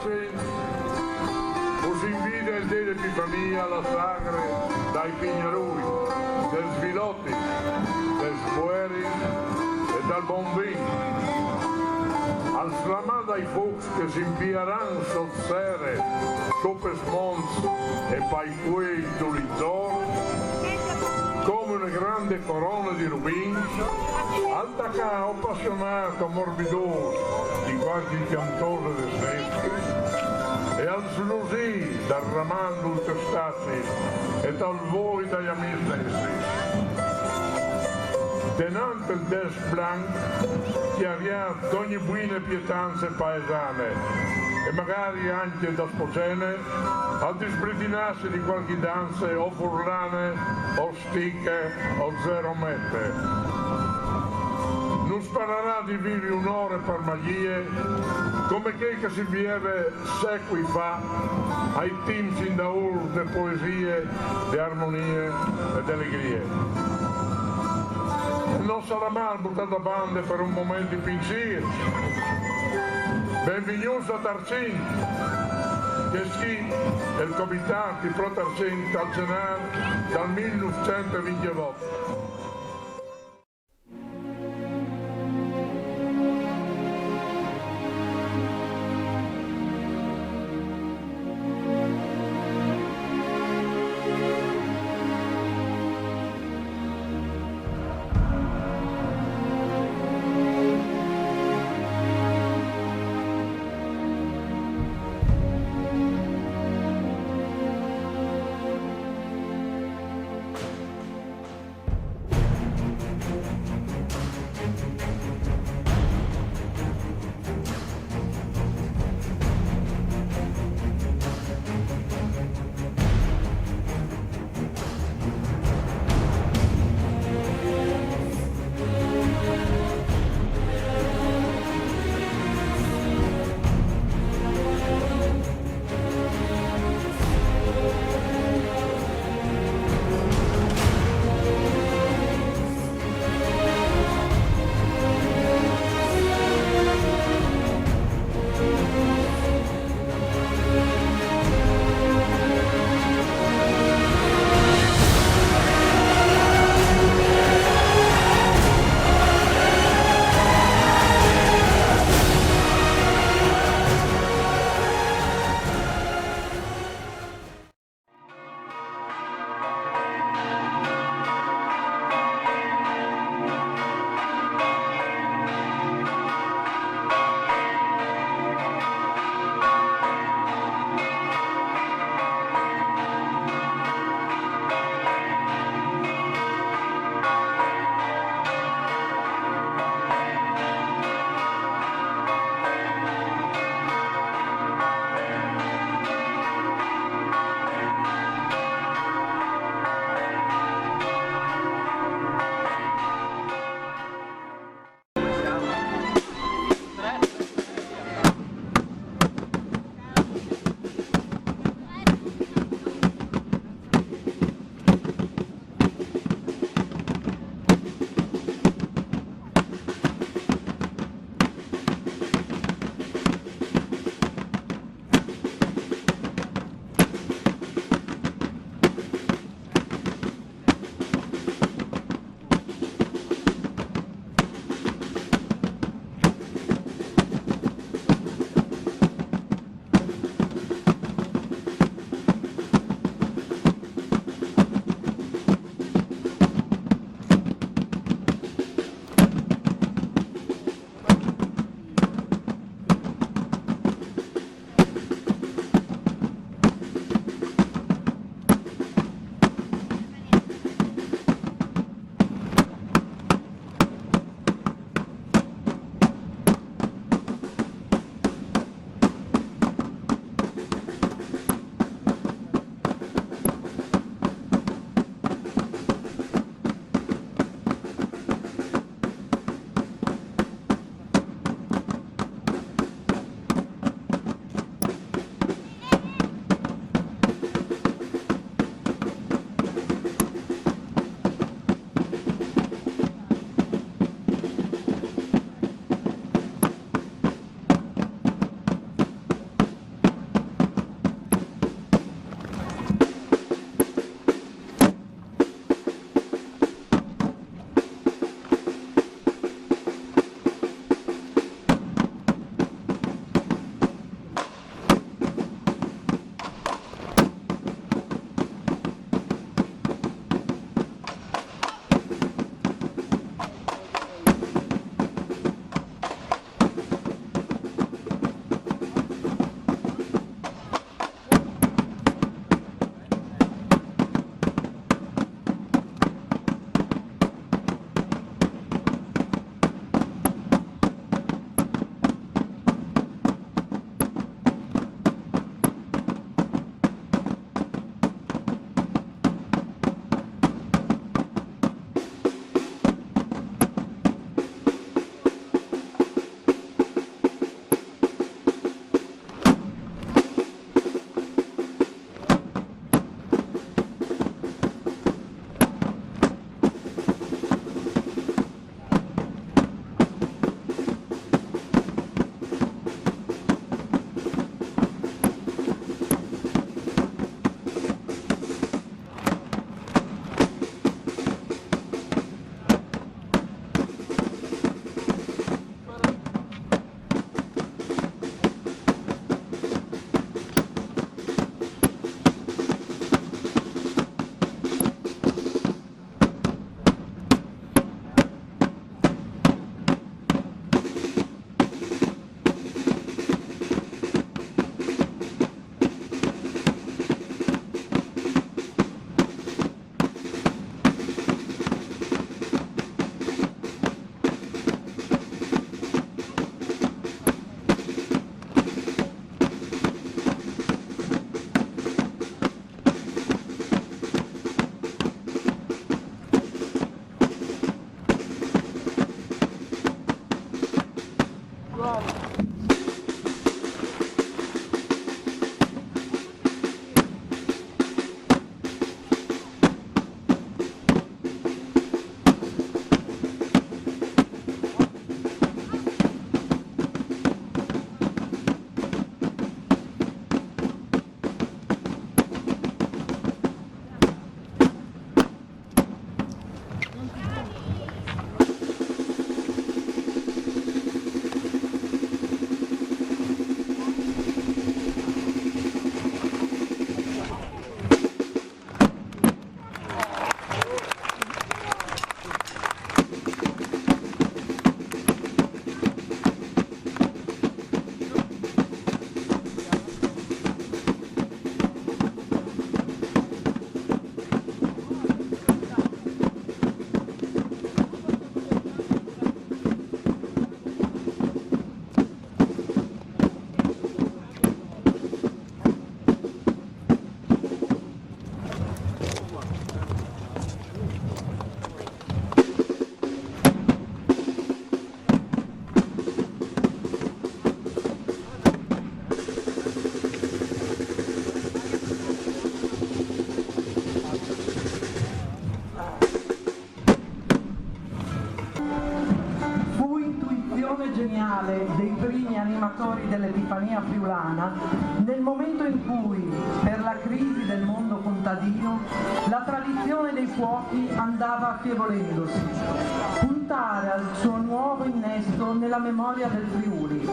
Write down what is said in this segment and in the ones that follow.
pace, us invita il Deo Epifania alla sagre dai Pignarui, del Svilotti, del Sbueri e dal Bombin, al slamar dai Fox che si invieranno sul sere, sopra Smons e Paiquei Tulizor, come una grande corona di rubin, al tacà appassionato, morbidoso di qualche piantoso de snesche, e al slusì derramando ultrastati e dal voi dagli amici tenante il des blanc chiariat ogni buine pietanze paesane e magari anche da sposene al disbritinarsi di qualche danze o furlane o stiche o zero mette. Non sparerà di vivi un'ora per magie come che si vieve secoli fa ai team sin da ur de poesie, de armonie e de allegrie. Non sarà mai buttata a bande per un momento di pensiero. Benvenuti a Tarzin, che sì, è il comitato di Pro Tarzin Calcenar dal 1928. geniale dei primi animatori dell'Epifania friulana, nel momento in cui, per la crisi del mondo contadino, la tradizione dei fuochi andava affievolendosi, puntare al suo nuovo innesto nella memoria del Friuli.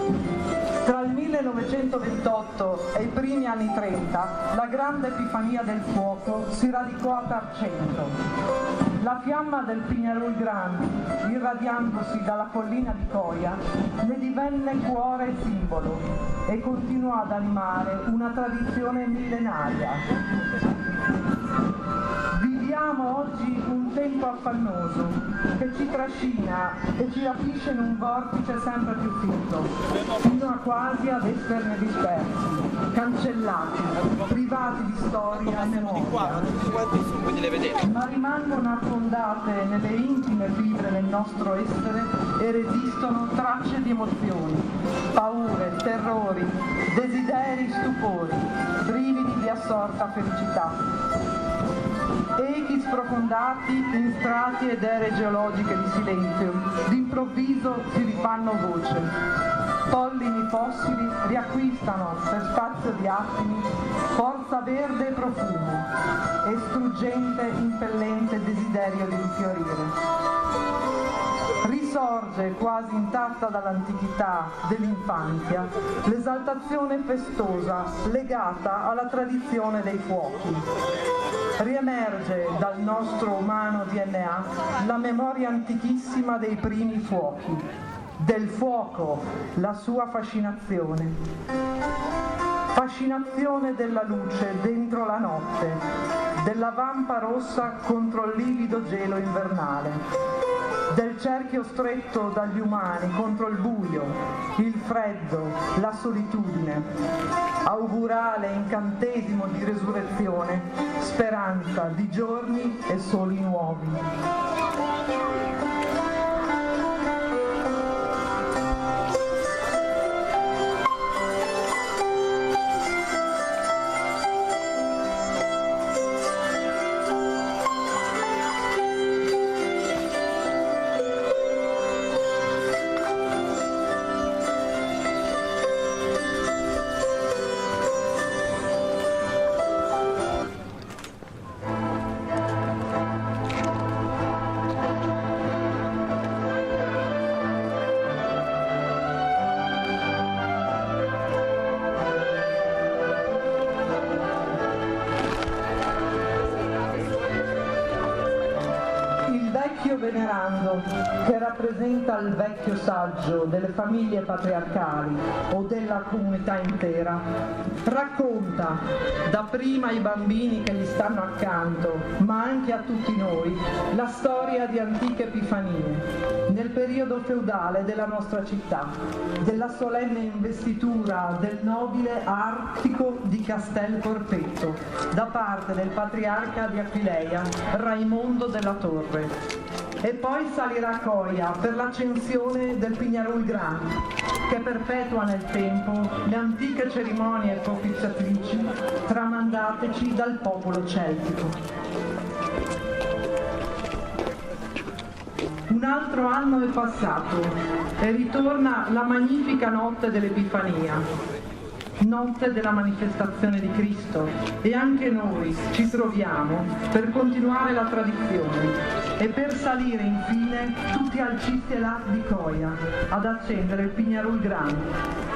Tra il 1928 e i primi anni 30, la grande Epifania del fuoco si radicò a Tarcento. La fiamma del Pignarol Grande, irradiandosi dalla collina di Coia, ne divenne cuore e simbolo e continuò ad animare una tradizione millenaria. Viviamo oggi un tempo affannoso che ci trascina e ci rapisce in un vortice sempre più fitto, fino a quasi ad esserne dispersi, cancellati, privati di storia e memoria. Ma rimangono affondate nelle intime fibre del nostro essere e resistono tracce di emozioni, paure, terrori, desideri, stupori, brividi di assorta felicità. Echi sprofondati in strati ed ere geologiche di silenzio, d'improvviso si rifanno voce. Pollini fossili riacquistano per spazio di attimi forza verde e profumo e struggente, impellente desiderio di rifiorire. Risorge quasi intatta dall'antichità dell'infanzia l'esaltazione festosa legata alla tradizione dei fuochi. Riemerge dal nostro umano DNA la memoria antichissima dei primi fuochi, del fuoco, la sua fascinazione. Fascinazione della luce dentro la notte, della vampa rossa contro il livido gelo invernale, del cerchio stretto dagli umani contro il buio, il freddo, la solitudine, augurale incantesimo di resurrezione, speranza di giorni e soli nuovi. Venerando, che rappresenta il vecchio saggio delle famiglie patriarcali o della comunità intera, racconta dapprima ai bambini che gli stanno accanto, ma anche a tutti noi, la storia di antiche epifanie, nel periodo feudale della nostra città, della solenne investitura del nobile Artico di Castel Corpetto, da parte del patriarca di Aquileia, Raimondo della Torre. E poi salirà a Coia per l'ascensione del Pignarol Grande, che perpetua nel tempo le antiche cerimonie propiziatrici tramandateci dal popolo celtico. Un altro anno è passato e ritorna la magnifica notte dell'Epifania, notte della manifestazione di Cristo, e anche noi ci troviamo per continuare la tradizione e per salire infine tutti al Cistielà di Coia ad accendere il Pignarol Grande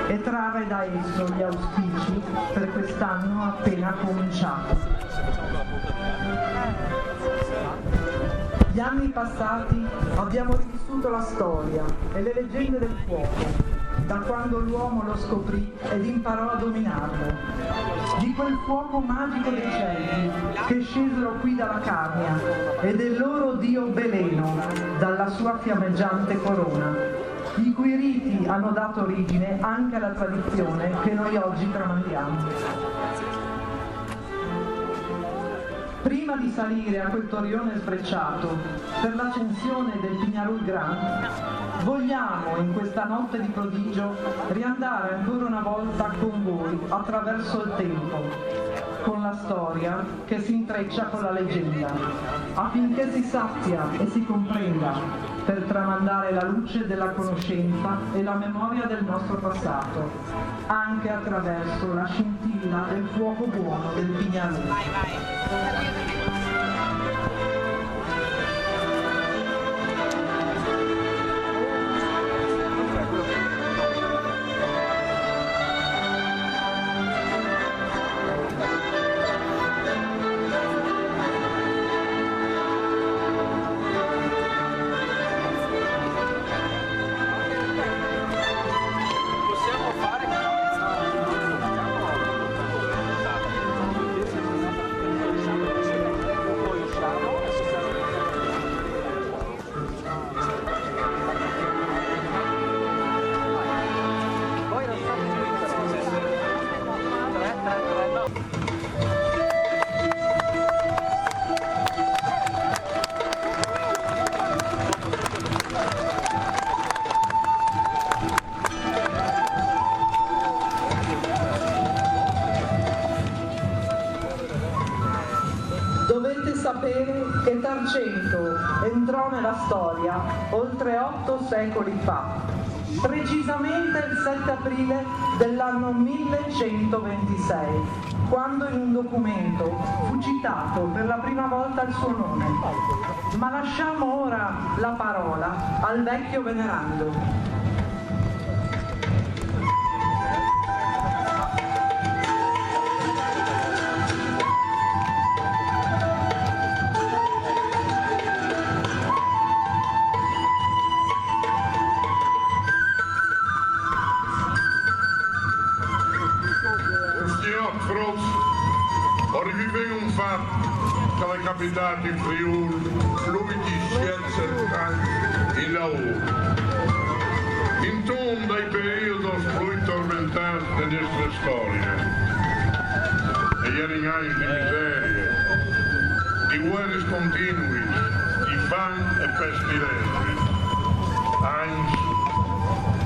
e trarre da esso gli auspici per quest'anno appena cominciato. Gli anni passati abbiamo rivissuto la storia e le leggende del fuoco, da quando l'uomo lo scoprì ed imparò a dominarlo, di quel fuoco magico dei Celti che scesero qui dalla Carnia e del loro dio Beleno dalla sua fiammeggiante corona, i cui riti hanno dato origine anche alla tradizione che noi oggi tramandiamo. Prima di salire a quel torrione sbrecciato per l'ascensione del Pignarol Grande, vogliamo in questa notte di prodigio riandare ancora una volta con voi attraverso il tempo, con la storia che si intreccia con la leggenda, affinché si sappia e si comprenda per tramandare la luce della conoscenza e la memoria del nostro passato, anche attraverso la scintilla del fuoco buono del Pignaroli. Sapere che Targento entrò nella storia oltre 8 secoli fa, precisamente il 7 aprile dell'anno 1126, quando in un documento fu citato per la prima volta il suo nome. Ma lasciamo ora la parola al vecchio venerando. Un fatto che è capitato in Friuli, lui di scienza in lavoro. Intorno ai periodi più tormentanti delle nostre storie, e gli anni di miserie, di guerre continue, di fame e pestilenze, anzi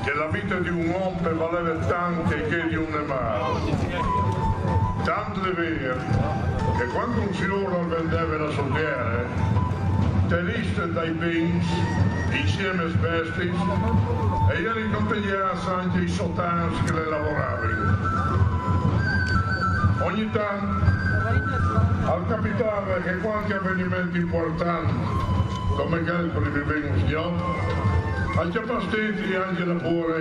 che la vita di un uomo valeva tanto che di un animale. Tanto è vero che quando un signore vendeva la soldiere, teniste dai bens insieme a svesti e gli ricompensasse anche i soldati che le lavoravano. Ogni tanto al capitava che qualche avvenimento importante, come quello per vivere un signore, al capastenti anche la buona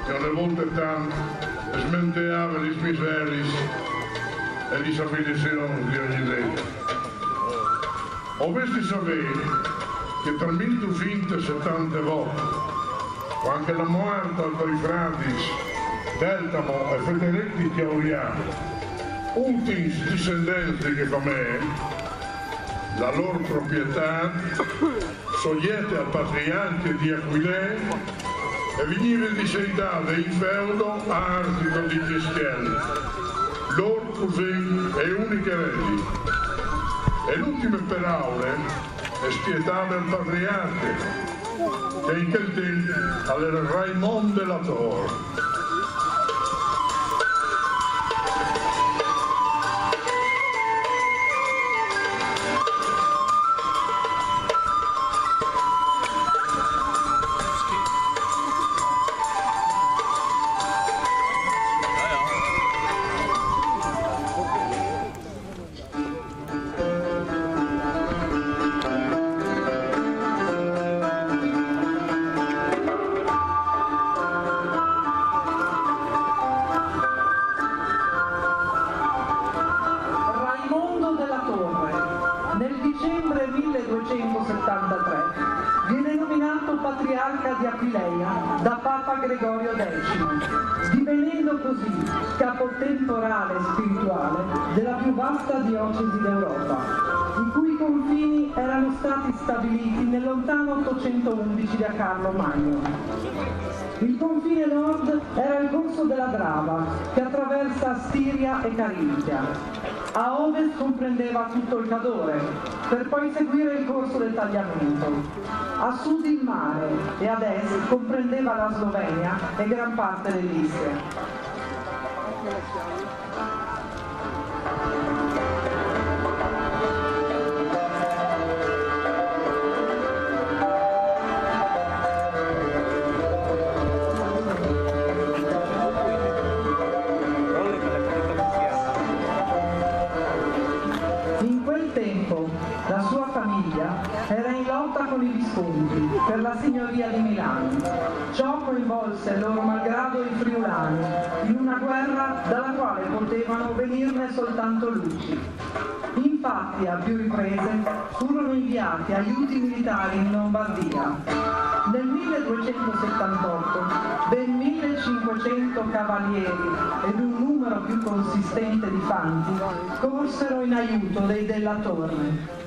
che una volta tanto smenteava le miserie e le disabilitazioni di ogni giorno. Ho visto sapere che tra 1270 volte, quando la morte dei frati Deltamo e Federico Chiauriano, ultimi discendenti che come la loro proprietà sogliete al patriarca di Aquilea e veniva disegnata in feudo a Artico di Gischelli, loro così e uniche regi. E l'ultima parola è spietata il patriarca, che in quel tempo era Raimondo della Torre. Gregorio X, divenendo così capo temporale e spirituale della più vasta diocesi d'Europa, i cui confini erano stati stabiliti nel lontano 811 da Carlo Magno. Il confine nord era il corso della Drava, che attraversa Stiria e Carintia. A ovest comprendeva tutto il Cadore, per poi seguire il corso del Tagliamento. A sud il mare e ad est comprendeva la Slovenia e gran parte dell'Istria. la signoria di Milano. Ciò coinvolse loro malgrado i friulani in una guerra dalla quale potevano venirne soltanto luci. Infatti a più riprese furono inviati aiuti militari in Lombardia. Nel 1278 ben 1500 cavalieri ed un numero più consistente di fanti corsero in aiuto dei Della Torre.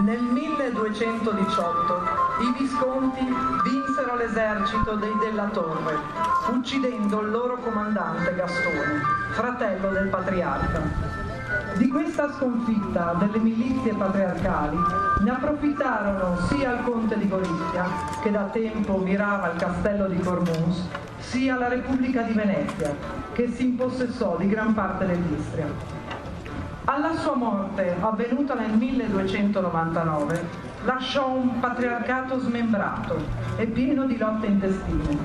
Nel 1218 i Visconti vinsero l'esercito dei Della Torre, uccidendo il loro comandante Gastone, fratello del patriarca. Di questa sconfitta delle milizie patriarcali ne approfittarono sia il conte di Gorizia, che da tempo mirava il castello di Cormons, sia la Repubblica di Venezia, che si impossessò di gran parte dell'Istria. Alla sua morte, avvenuta nel 1299, lasciò un patriarcato smembrato e pieno di lotte intestine.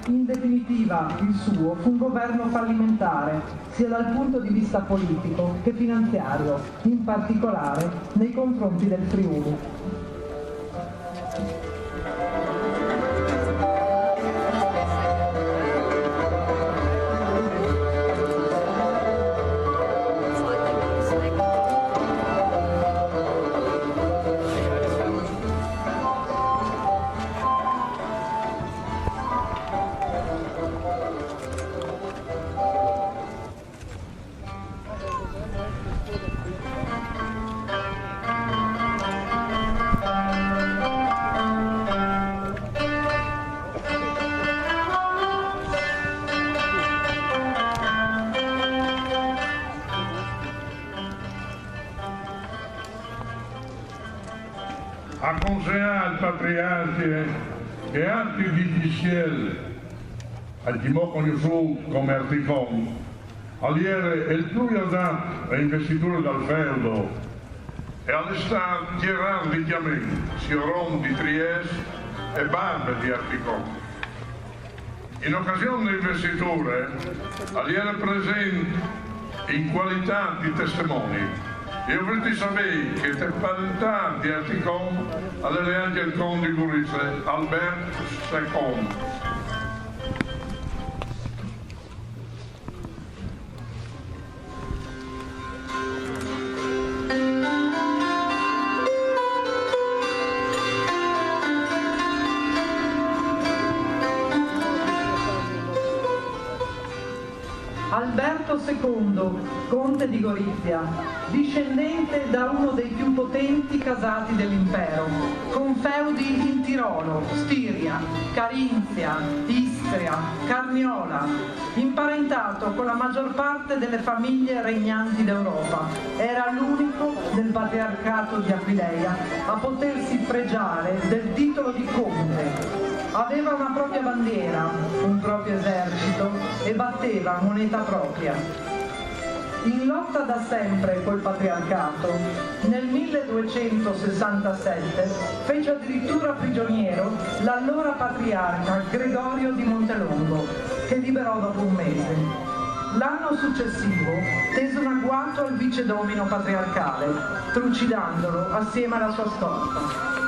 In definitiva, il suo fu un governo fallimentare, sia dal punto di vista politico che finanziario, in particolare nei confronti del Friuli. Aconseillant patriarche et anti-judiciel, al timò conosciuto come Articon, aliere il più adatto a investiture dal feudo e all'estar tierran richiamenti, Sioron di Trieste e Barbe di Articon. In occasione delle investiture, aliere presenti in qualità di testimoni. Io vorrei sapere che te parentà di Articon all'alleanza del conte di Gorizia, Alberto II. Alberto II, conte di Gorizia, discendente da uno dei più potenti casati dell'impero, con feudi in Tirolo, Stiria, Carinzia, Istria, Carniola, imparentato con la maggior parte delle famiglie regnanti d'Europa, era l'unico del patriarcato di Aquileia a potersi fregiare del titolo di conte. Aveva una propria bandiera, un proprio esercito e batteva moneta propria. In lotta da sempre col patriarcato, nel 1267 fece addirittura prigioniero l'allora patriarca Gregorio di Montelongo, che liberò dopo un mese. L'anno successivo tese un agguato al vicedomino patriarcale, trucidandolo assieme alla sua scorta.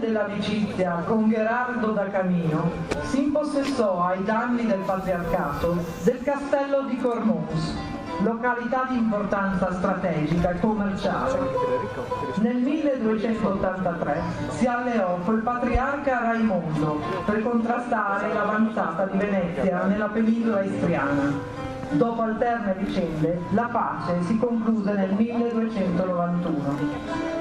dell'amicizia con Gherardo da Camino si impossessò ai danni del patriarcato del castello di Cormons, località di importanza strategica e commerciale. Nel 1283 si alleò col patriarca Raimondo per contrastare l'avanzata di Venezia nella penisola istriana. Dopo alterne vicende, la pace si concluse nel 1291.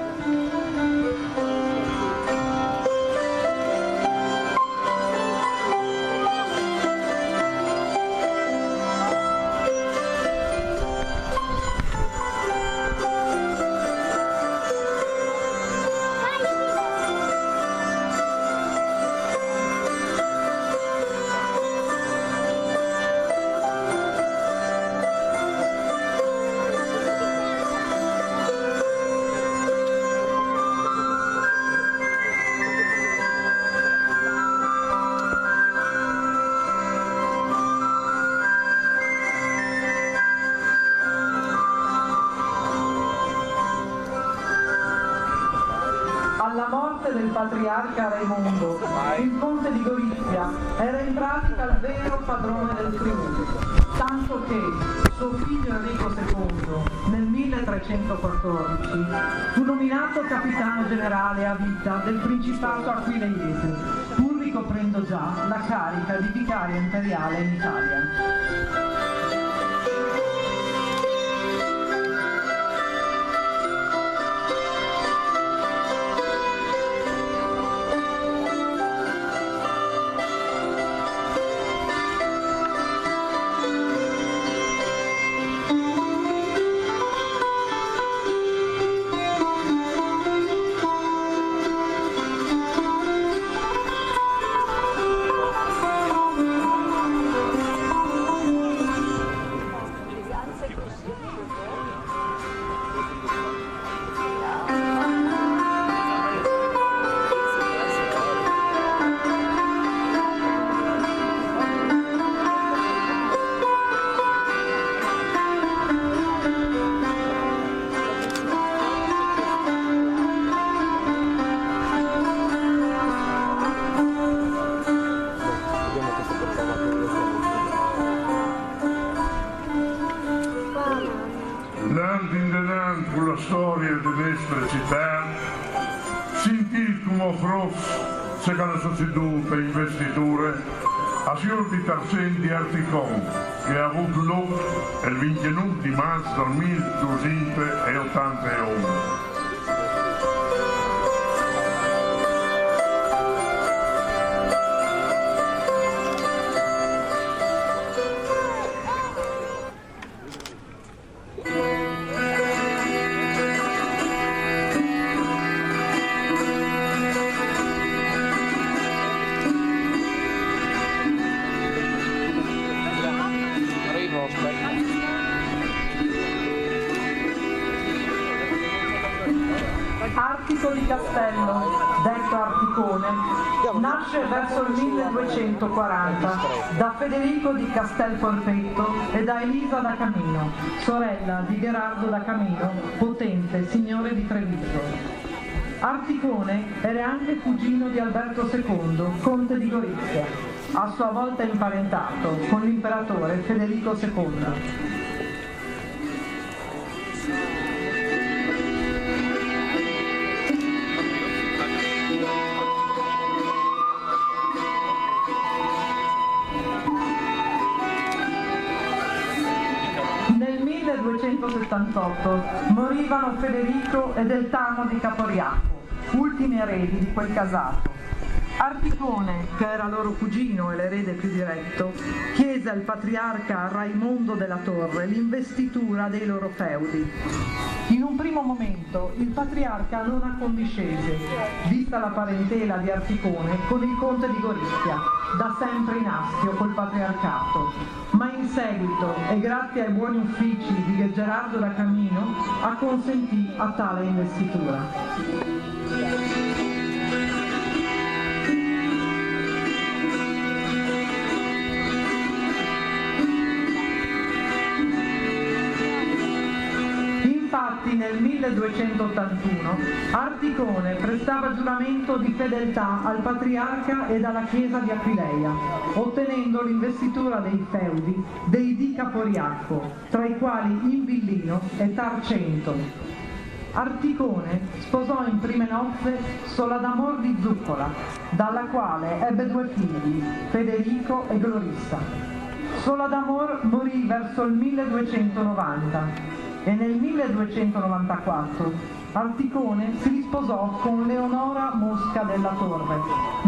Alla morte del patriarca Raimondo, il conte di Gorizia era in pratica il vero padrone del Friuli, tanto che suo figlio Enrico II, nel 1314, fu nominato capitano generale a vita del Principato Aquileiese, pur ricoprendo già la carica di vicario imperiale in Italia. Pour la storia de nostra città, sentir come Frost se hanno sostituito investiture a signor di Tarzan di Articon, che ha avuto luogo il 29 di marzo del 1281. Artico di Castello, detto Articone, nasce verso il 1240 da Federico di Castel Polpetto e da Elisa da Camino, sorella di Gherardo da Camino, potente signore di Treviso. Articone era anche cugino di Alberto II, conte di Gorizia, a sua volta imparentato con l'imperatore Federico II. Nel 1278 morivano Federico e Deltano di Caporiaco, ultimi eredi di quel casato. Articone, che era loro cugino e l'erede più diretto, chiese al patriarca Raimondo della Torre l'investitura dei loro feudi. In un primo momento il patriarca non accondiscese, vista la parentela di Articone con il conte di Gorizia, da sempre in astio col patriarcato, ma in seguito, e grazie ai buoni uffici di Gerardo da Camino, acconsentì a tale investitura. nel 1281 Articone prestava giuramento di fedeltà al patriarca ed alla chiesa di Aquileia, ottenendo l'investitura dei feudi dei di Caporiacco, tra i quali Invillino e Tarcento. Articone sposò in prime nozze Soladamor di Zuccola, dalla quale ebbe due figli, Federico e Glorissa. Soladamor morì verso il 1290 e nel 1294 Articone si risposò con Leonora Mosca della Torre,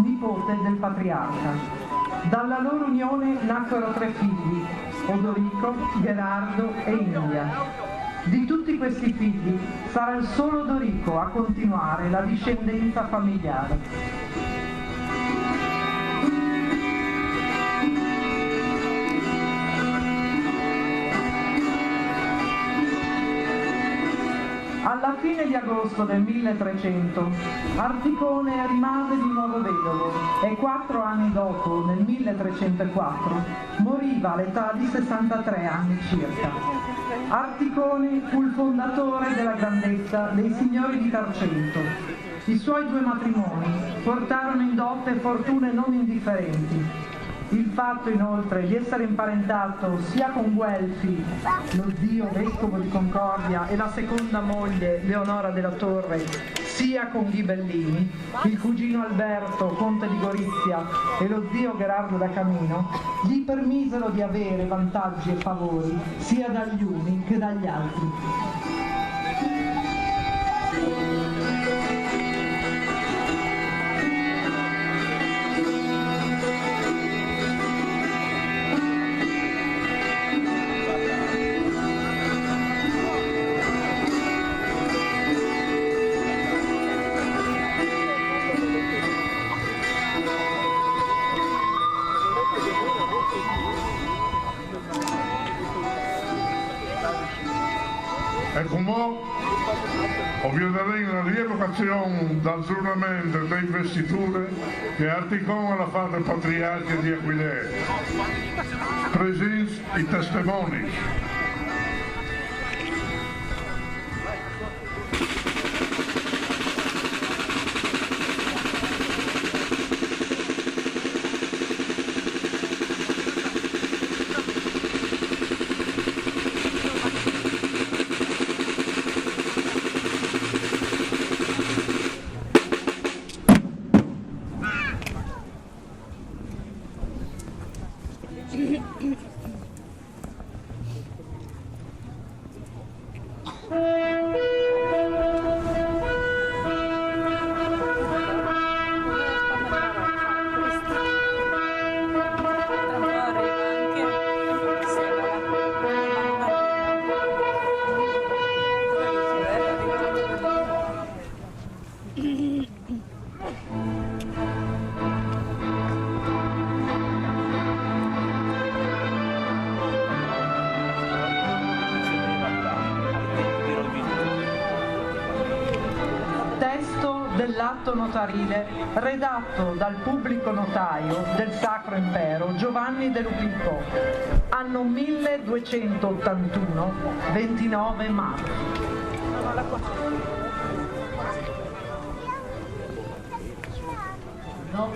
nipote del patriarca. Dalla loro unione nacquero tre figli, Odorico, Gherardo e India. Di tutti questi figli sarà il solo Odorico a continuare la discendenza familiare. Alla fine di agosto del 1300 Articone rimase di nuovo vedovo e 4 anni dopo, nel 1304, moriva all'età di 63 anni circa. Articone fu il fondatore della grandezza dei signori di Tarcento. I suoi due matrimoni portarono in dote fortune non indifferenti. Il fatto inoltre di essere imparentato sia con Guelfi, lo zio vescovo di Concordia, e la seconda moglie Leonora della Torre, sia con Ghibellini, il cugino Alberto, conte di Gorizia, e lo zio Gherardo da Camino, gli permisero di avere vantaggi e favori sia dagli uni che dagli altri. E como obviarei una rievocazione dal giuramento e delle investiture che Articone alla fata patriarca di Aquileia. Presents i testimoni. Dell'atto notarile redatto dal pubblico notaio del Sacro Impero Giovanni De Lupilco, anno 1281, 29 marzo. No.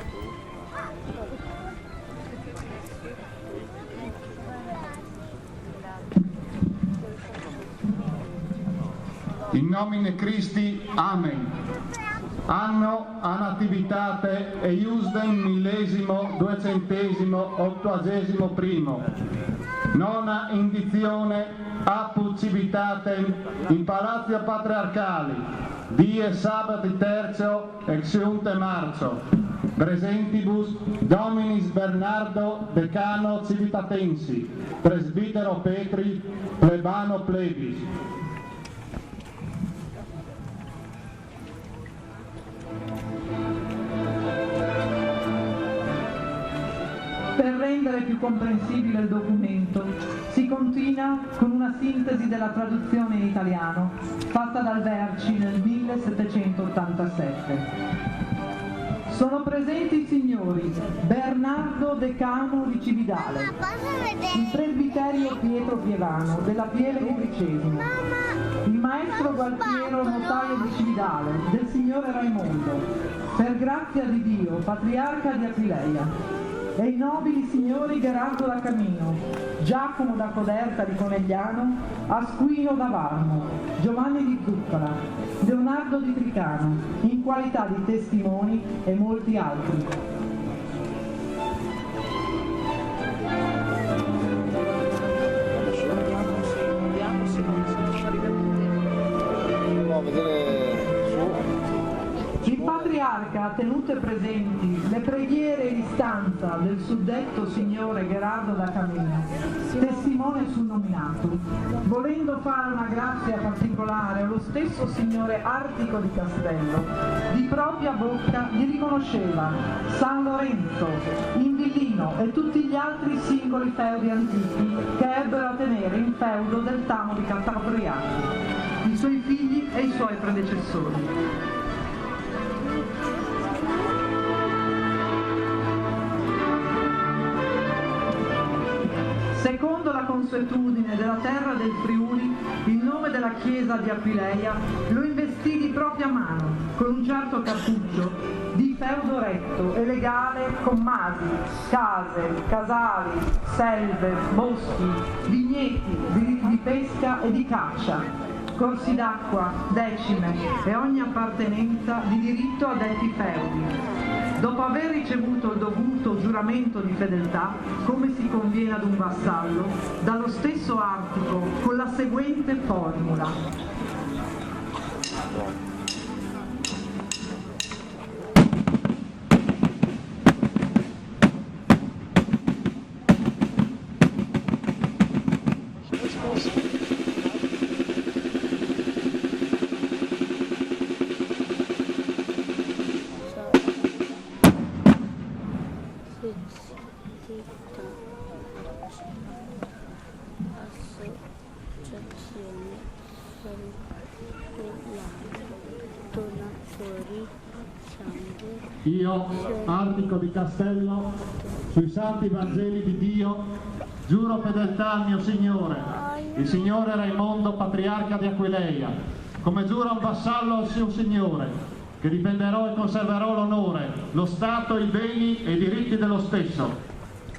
In nomine Christi, Amen. Anno a nativitate e iusdem millesimo, duecentesimo, ottuagesimo primo. Nona indizione apud civitatem in palazio patriarcali, die sabati terzo exiunte marzo. Presentibus Dominis Bernardo Decano Civitatensi, Presbitero Petri, plebano plebis. Per rendere più comprensibile il documento, si continua con una sintesi della traduzione in italiano fatta dal Verci nel 1787. Sono presenti i signori Bernardo decano di Cividale, il presbiterio Pietro Pievano della Pieve di Bricesimo, il maestro Gualtiero notaio di Cividale, del signore Raimondo, per grazia di Dio, patriarca di Aquileia, e i nobili signori Gerardo da Camino, Giacomo da Coderta di Conegliano, Asquino da Varmo, Giovanni di Zuppara, Leonardo di Tricano, in qualità di testimoni e molti altri. Il patriarca ha tenute presenti le preghiere e l'istanza del suddetto signore Gerardo da Camino, testimone sul nominato, volendo fare una grazia particolare allo stesso signore Artico di Castello. Di propria bocca gli riconosceva San Lorenzo, Invillino e tutti gli altri singoli feudi antichi che ebbero a tenere in feudo del Tamo di Cattabriati, i suoi figli e i suoi predecessori. Secondo la consuetudine della terra del Friuli, il nome della chiesa di Aquileia lo investì di propria mano, con un certo cappuccio, di feudo retto e legale con masi, case, casali, selve, boschi, vigneti, diritti di pesca e di caccia, corsi d'acqua, decime e ogni appartenenza di diritto a detti feudi. Dopo aver ricevuto il dovuto giuramento di fedeltà, come si conviene ad un vassallo, dallo stesso Artico con la seguente formula. Io, Artico di Castello, sui santi Vangeli di Dio, giuro fedeltà al mio Signore, il Signore Raimondo, patriarca di Aquileia, come giuro un vassallo al suo Signore, che difenderò e conserverò l'onore, lo Stato, i beni e i diritti dello stesso,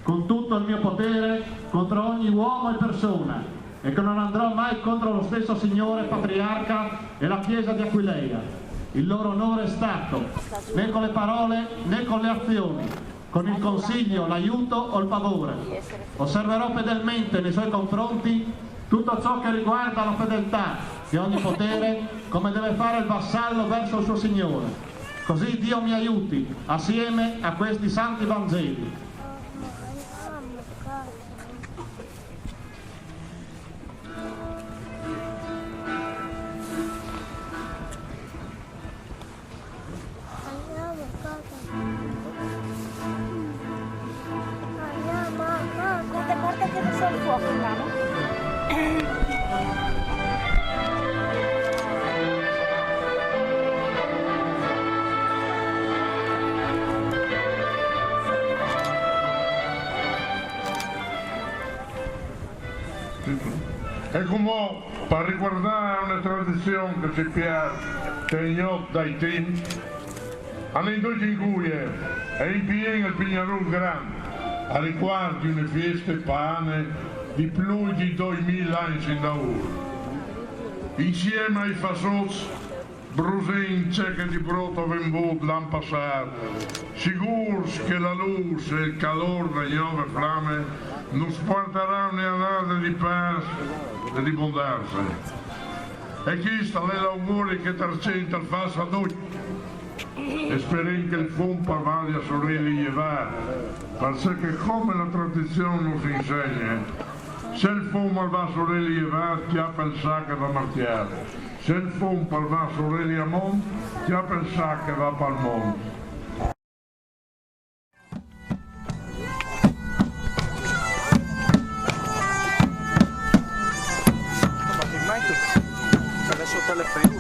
con tutto il mio potere contro ogni uomo e persona, e che non andrò mai contro lo stesso Signore, patriarca e la Chiesa di Aquileia. Il loro onore è stato, né con le parole né con le azioni, con il consiglio, l'aiuto o il favore. Osserverò fedelmente nei suoi confronti tutto ciò che riguarda la fedeltà e ogni potere, come deve fare il vassallo verso il suo Signore. Così Dio mi aiuti, assieme a questi santi Vangeli. E come per riguardare una tradizione che si piace dai team, alle due cinguie e in pieno il Pignarol Grande, a riguardo di una festa pane di più di 2000 anni in da ora. Insieme ai fasots, brusin cieche di broto venduto l'anno passato, sicuro che la luce e il calore delle nuove fiamme non porteranno a nada di pace e di abbondanza. E questo è l'augurio che Tarcento fa a noi. E speriamo che il fompa vada a sorelle llevare, perché come la tradizione nos insegna, se il fompa va a sorelle llevare, ti ha pensato che va a martiare. Se il fompa va a sorelle a monte, ti ha pensato che va per il monte. Adesso te le prendo.